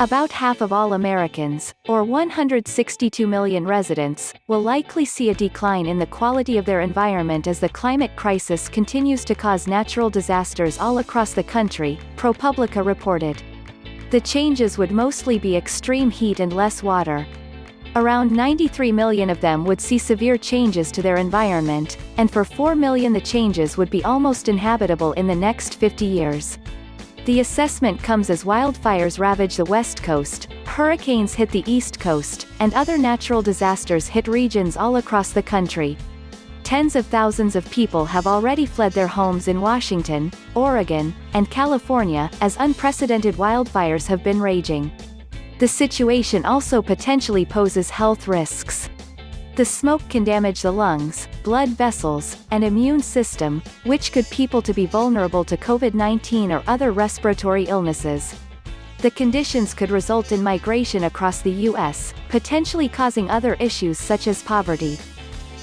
About half of all Americans, or 162 million residents, will likely see a decline in the quality of their environment as the climate crisis continues to cause natural disasters all across the country, ProPublica reported. The changes would mostly be extreme heat and less water. Around 93 million of them would see severe changes to their environment, and for 4 million the changes would be almost inhabitable in the next 50 years. The assessment comes as wildfires ravage the West Coast, hurricanes hit the East Coast, and other natural disasters hit regions all across the country. Tens of thousands of people have already fled their homes in Washington, Oregon, and California, as unprecedented wildfires have been raging. The situation also potentially poses health risks. The smoke can damage the lungs, blood vessels, and immune system, which could people to be vulnerable to COVID-19 or other respiratory illnesses. The conditions could result in migration across the U.S., potentially causing other issues such as poverty.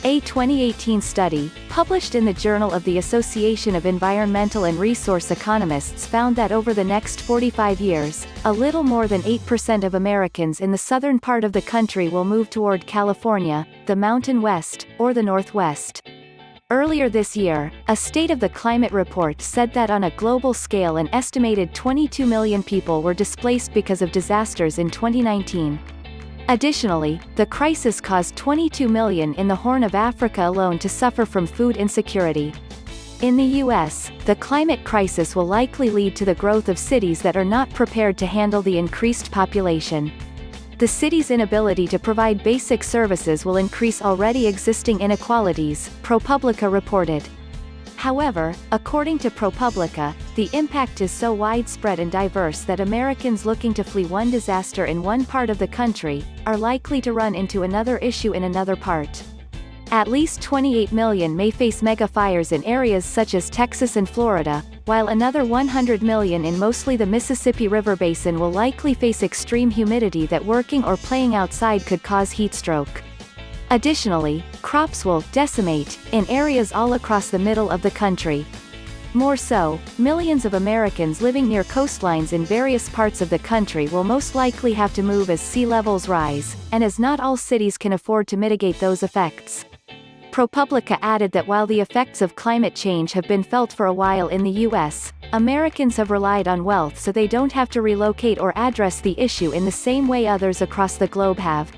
A 2018 study, published in the Journal of the Association of Environmental and Resource Economists, found that over the next 45 years, a little more than 8% of Americans in the southern part of the country will move toward California, the Mountain West, or the Northwest. Earlier this year, a State of the Climate report said that on a global scale an estimated 22 million people were displaced because of disasters in 2019. Additionally, the crisis caused 22 million in the Horn of Africa alone to suffer from food insecurity. In the U.S., the climate crisis will likely lead to the growth of cities that are not prepared to handle the increased population. The city's inability to provide basic services will increase already existing inequalities, ProPublica reported. However, according to ProPublica, the impact is so widespread and diverse that Americans looking to flee one disaster in one part of the country are likely to run into another issue in another part. At least 28 million may face megafires in areas such as Texas and Florida, while another 100 million in mostly the Mississippi River Basin will likely face extreme humidity that working or playing outside could cause heatstroke. Additionally, crops will decimate in areas all across the middle of the country. More so, millions of Americans living near coastlines in various parts of the country will most likely have to move as sea levels rise, and as not all cities can afford to mitigate those effects. ProPublica added that while the effects of climate change have been felt for a while in the U.S., Americans have relied on wealth so they don't have to relocate or address the issue in the same way others across the globe have.